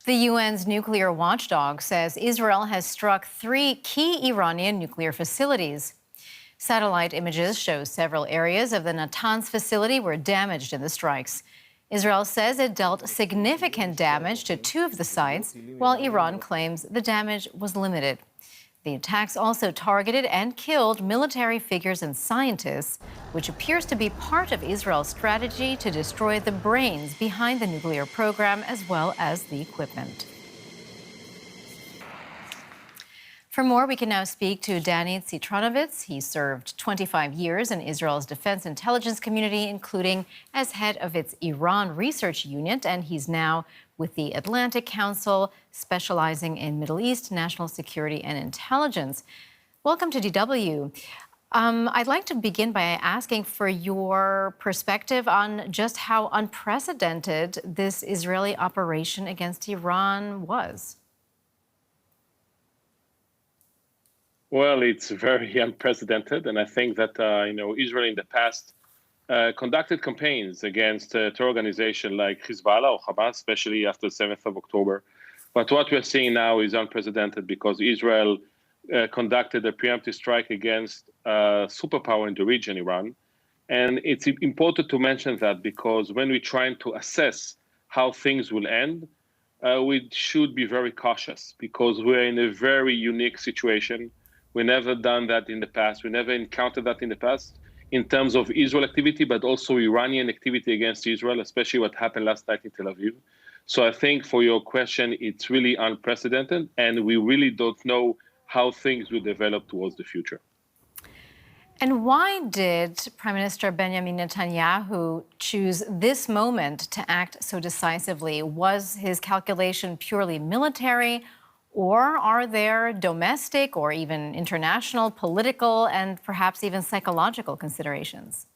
The UN's nuclear watchdog says Israel has struck 3 key Iranian nuclear facilities. Satellite images show several areas of the Natanz facility were damaged in the strikes. Israel says it dealt significant damage to 2 of the sites, while Iran claims the damage was limited. The attacks also targeted and killed military figures and scientists, which appears to be part of Israel's strategy to destroy the brains behind the nuclear program as well as the equipment. For more, we can now speak to Danny Citrinowicz. He served 25 years in Israel's defense intelligence community, including as head of its Iran research unit, and he's now with the Atlantic Council, specializing in Middle East, national security, and intelligence. Welcome to DW. I'd like to begin by asking for your perspective on just how unprecedented this Israeli operation against Iran was. Well, it's very unprecedented, and I think that Israel in the past conducted campaigns against a terror organization like Hezbollah or Hamas, especially after the 7th of October. But what we're seeing now is unprecedented because Israel conducted a preemptive strike against a superpower in the region, Iran. And it's important to mention that because when we're trying to assess how things will end, we should be very cautious because we're in a very unique situation. We never done that in the past. We never encountered that in the past in terms of Israel activity, but also Iranian activity against Israel, especially what happened last night in Tel Aviv. So I think for your question, it's really unprecedented, and we really don't know how things will develop towards the future. And why did Prime Minister Benjamin Netanyahu choose this moment to act so decisively? Was his calculation purely military? Or are there domestic or even international, political, and perhaps even psychological considerations?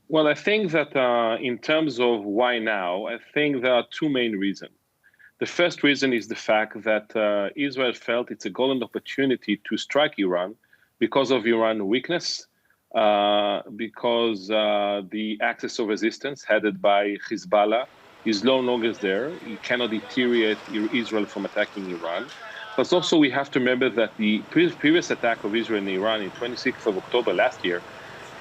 Well, I think that in terms of why now, I think there are 2 main reasons. The first reason is the fact that Israel felt it's a golden opportunity to strike Iran because of Iran's weakness, because the axis of resistance headed by Hezbollah is no longer there. You cannot deteriorate Israel from attacking Iran. But also we have to remember that the previous attack of Israel in Iran in 26th of October last year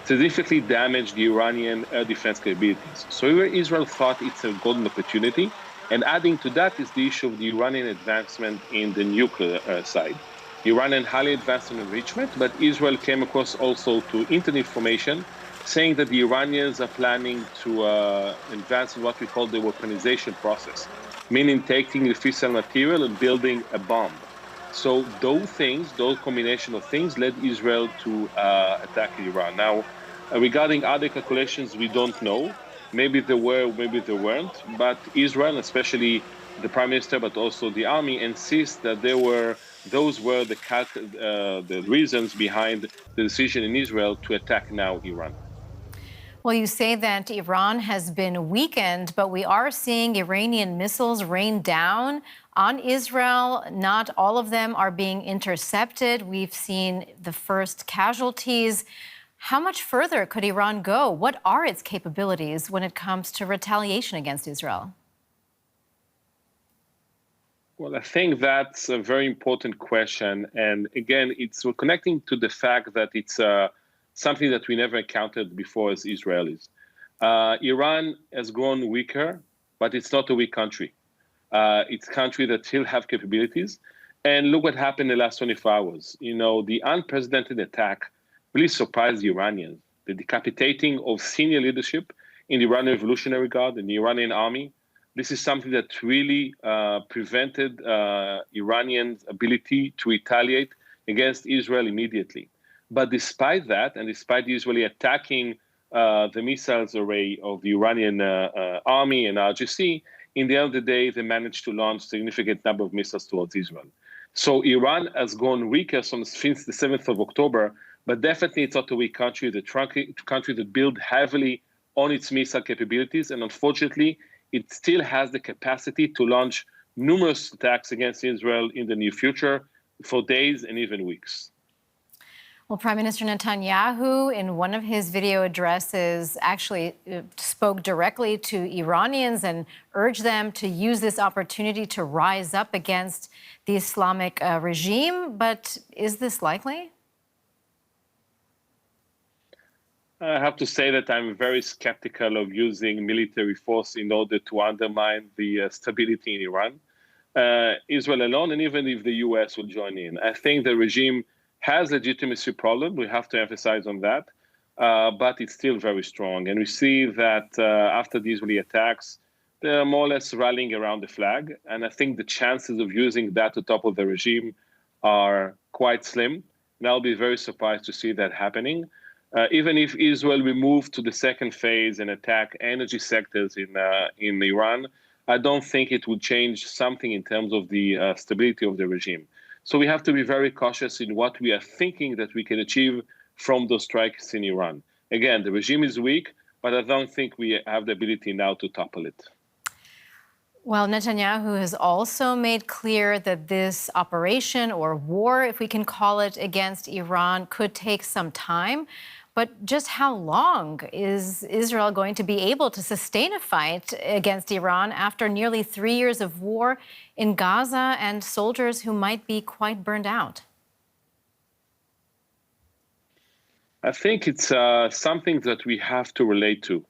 significantly damaged the Iranian air defense capabilities. So Israel thought it's a golden opportunity. And adding to that is the issue of the Iranian advancement in the nuclear side. The Iranian highly advanced in enrichment, but Israel came across also to internet information saying that the Iranians are planning to advance in what we call the weaponization process, meaning taking the fissile material and building a bomb. So those combination of things led Israel to attack Iran. Now, regarding other calculations, we don't know. Maybe there were, maybe there weren't, but Israel, especially the prime minister, but also the army, insist that those were the reasons behind the decision in Israel to attack now Iran. Well, you say that Iran has been weakened, but we are seeing Iranian missiles rain down on Israel. Not all of them are being intercepted. We've seen the first casualties. How much further could Iran go? What are its capabilities when it comes to retaliation against Israel? Well, I think that's a very important question. And again, we're connecting to the fact that it's something that we never encountered before as Israelis. Iran has grown weaker, but it's not a weak country. It's a country that still have capabilities. And look what happened in the last 24 hours. The unprecedented attack really surprised the Iranians. The decapitating of senior leadership in the Iranian Revolutionary Guard and the Iranian army. This is something that really prevented Iranians' ability to retaliate against Israel immediately. But despite that, and despite the Israeli attacking the missiles array of the Iranian army and RGC, in the end of the day, they managed to launch a significant number of missiles towards Israel. So Iran has gone weaker since the 7th of October, but definitely it's not a weak country. The country that built heavily on its missile capabilities, and unfortunately, it still has the capacity to launch numerous attacks against Israel in the near future for days and even weeks. Well, Prime Minister Netanyahu, in one of his video addresses, actually spoke directly to Iranians and urged them to use this opportunity to rise up against the Islamic regime. But is this likely? I have to say that I'm very skeptical of using military force in order to undermine the stability in Iran. Israel alone, and even if the US will join in. I think the regime has legitimacy problem. We have to emphasize on that, but it's still very strong. And we see that after the Israeli attacks, they're more or less rallying around the flag. And I think the chances of using that to topple the regime are quite slim. And I'll be very surprised to see that happening. Even if Israel will move to the second phase and attack energy sectors in Iran, I don't think it would change something in terms of the stability of the regime. So we have to be very cautious in what we are thinking that we can achieve from those strikes in Iran. Again, the regime is weak, but I don't think we have the ability now to topple it. Well, Netanyahu has also made clear that this operation or war, if we can call it, against Iran could take some time. But just how long is Israel going to be able to sustain a fight against Iran after nearly 3 years of war in Gaza and soldiers who might be quite burned out? I think it's something that we have to relate to.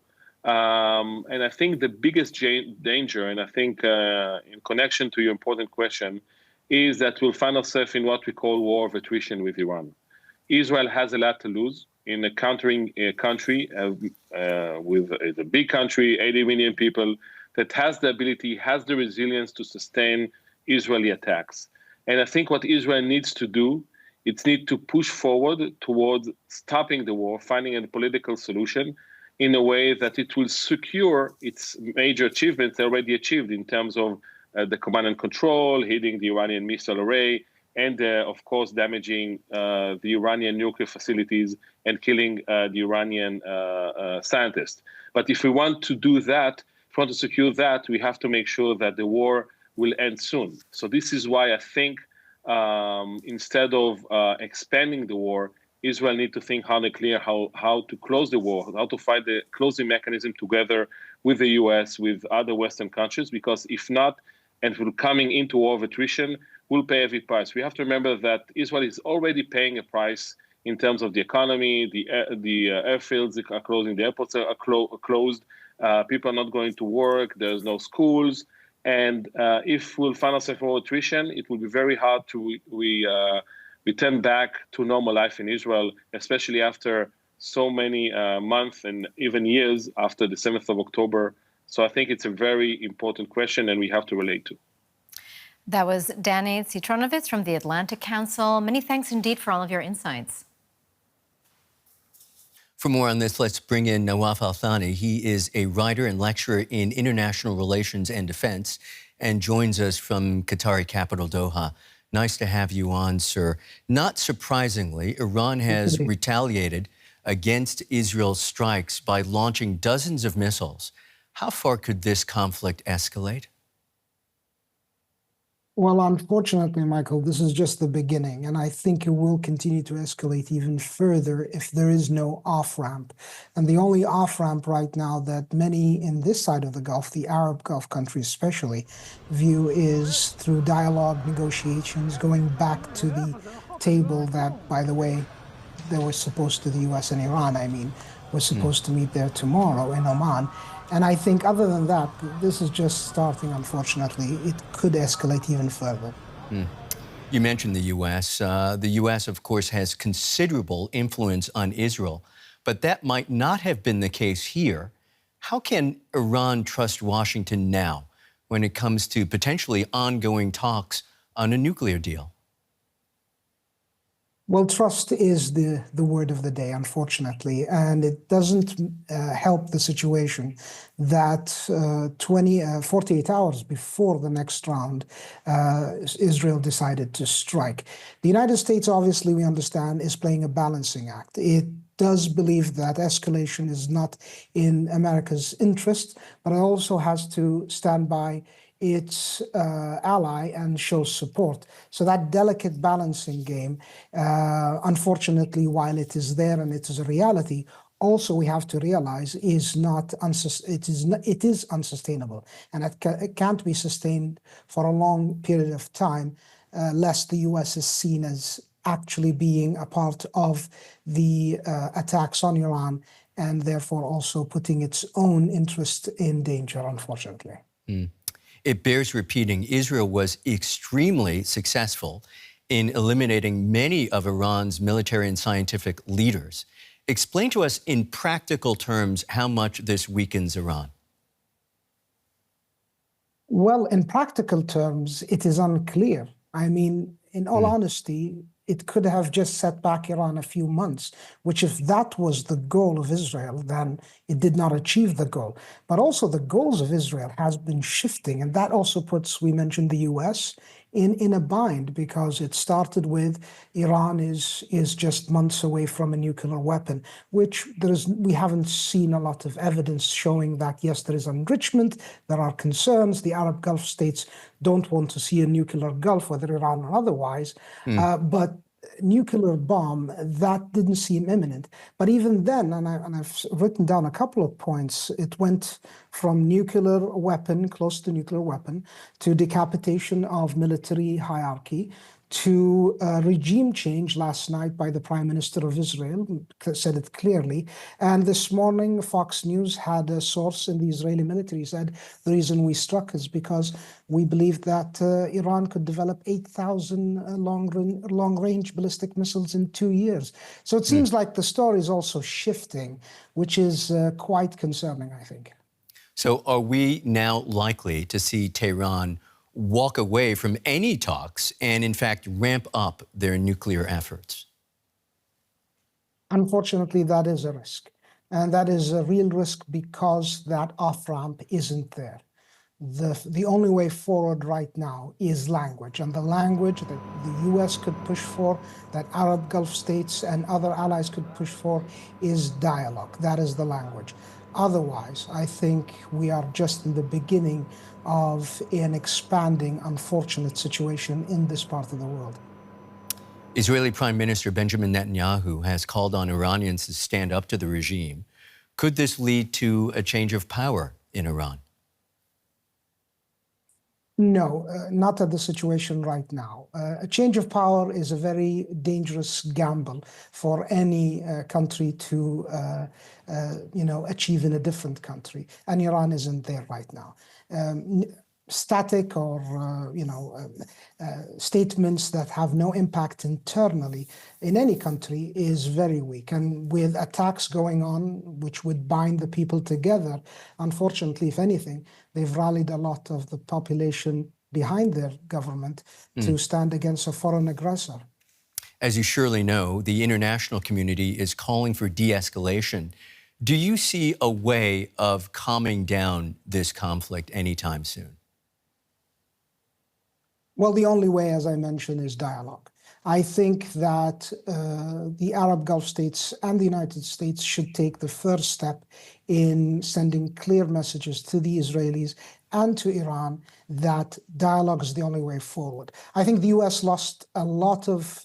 And I think the biggest danger, and I think in connection to your important question, is that we'll find ourselves in what we call war of attrition with Iran. Israel has a lot to lose in countering a country with a big country, 80 million people, that has the ability, has the resilience to sustain Israeli attacks. And I think what Israel needs to do, it needs to push forward towards stopping the war, finding a political solution in a way that it will secure its major achievements already achieved in terms of the command and control, hitting the Iranian missile array, and, of course, damaging the Iranian nuclear facilities and killing the Iranian scientists. But if we want to do that, if we want to secure that, we have to make sure that the war will end soon. So this is why I think instead of expanding the war, Israel needs to think how to close the war, how to find the closing mechanism together with the US, with other Western countries, because if not, and we're coming into war of attrition, we'll pay every price. We have to remember that Israel is already paying a price in terms of the economy, the airfields are closing, the airports are closed, people are not going to work, there's no schools. And if we'll find ourselves in attrition, it will be very hard to return back to normal life in Israel, especially after so many months and even years after the 7th of October. So I think it's a very important question and we have to relate to. That was Citrinowicz from the Atlantic Council. Many thanks indeed for all of your insights. For more on this, let's bring in Nawaf Al-Thani. He is a writer and lecturer in international relations and defense and joins us from Qatari capital Doha. Nice to have you on, sir. Not surprisingly, Iran has retaliated against Israel's strikes by launching dozens of missiles. How far could this conflict escalate? Well, unfortunately, Michael, this is just the beginning, and I think it will continue to escalate even further if there is no off-ramp. And the only off-ramp right now that many in this side of the Gulf, the Arab Gulf countries especially, view is through dialogue, negotiations, going back to the table that, by the way, they were supposed to, the US and Iran, I mean, were supposed to meet there tomorrow in Oman. And I think other than that, this is just starting, unfortunately. It could escalate even further. You mentioned the U.S. The U.S., of course, has considerable influence on Israel, but that might not have been the case here. How can Iran trust Washington now when it comes to potentially ongoing talks on a nuclear deal? Well, trust is the word of the day, unfortunately, and it doesn't help the situation that 48 hours before the next round, Israel decided to strike. The United States, obviously, we understand, is playing a balancing act. It does believe that escalation is not in America's interest, but it also has to stand by its ally and shows support. So that delicate balancing game, unfortunately, while it is there and it is a reality, also we have to realize it is unsustainable, and it can't be sustained for a long period of time, lest the U.S. is seen as actually being a part of the attacks on Iran, and therefore also putting its own interest in danger, unfortunately. It bears repeating, Israel was extremely successful in eliminating many of Iran's military and scientific leaders. Explain to us in practical terms how much this weakens Iran. Well, in practical terms, it is unclear. I mean, in all honesty, it could have just set back Iran a few months, which if that was the goal of Israel, then it did not achieve the goal. But also the goals of Israel has been shifting, and that also puts, we mentioned the US, in a bind, because it started with Iran is just months away from a nuclear weapon, which we haven't seen a lot of evidence showing that. Yes, there is enrichment, there are concerns. The Arab Gulf states don't want to see a nuclear Gulf, whether Iran or otherwise, but nuclear bomb, that didn't seem imminent. But even then, and I've written down a couple of points, it went from nuclear weapon, close to nuclear weapon, to decapitation of military hierarchy, to regime change last night by the Prime Minister of Israel, said it clearly. And this morning, Fox News had a source in the Israeli military said the reason we struck is because we believe that Iran could develop 8,000 long-range ballistic missiles in 2 years. So it seems like the story is also shifting, which is quite concerning, I think. So are we now likely to see Tehran walk away from any talks and, in fact, ramp up their nuclear efforts? Unfortunately, that is a risk. And that is a real risk because that off-ramp isn't there. The only way forward right now is language. And the language that the US could push for, that Arab Gulf states and other allies could push for, is dialogue. That is the language. Otherwise, I think we are just in the beginning of an expanding, unfortunate situation in this part of the world. Israeli Prime Minister Benjamin Netanyahu has called on Iranians to stand up to the regime. Could this lead to a change of power in Iran? No, not at the situation right now. A change of power is a very dangerous gamble for any country to, achieve in a different country, and Iran isn't there right now. Static or statements that have no impact internally in any country is very weak. And with attacks going on, which would bind the people together, unfortunately, if anything, they've rallied a lot of the population behind their government to stand against a foreign aggressor. As you surely know, the international community is calling for de-escalation. Do you see a way of calming down this conflict anytime soon? Well, the only way, as I mentioned, is dialogue. I think that the Arab Gulf states and the United States should take the first step in sending clear messages to the Israelis and to Iran that dialogue is the only way forward. I think the U.S. lost a lot of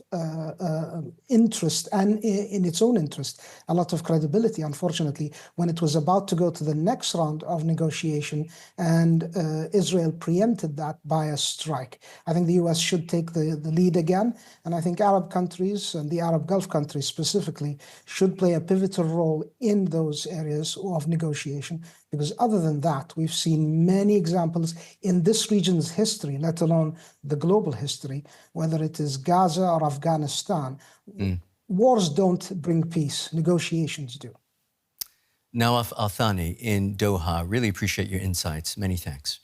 interest, and in its own interest, a lot of credibility, unfortunately, when it was about to go to the next round of negotiation, and Israel preempted that by a strike. I think the U.S. should take the lead again, and I think Arab countries, and the Arab Gulf countries specifically, should play a pivotal role in those areas of negotiation, because other than that, we've seen many examples in this region's history, let alone the global history, whether it is Gaza or Afghanistan. Wars don't bring peace, negotiations do. Nawaf Al-Thani in Doha, really appreciate your insights. Many thanks.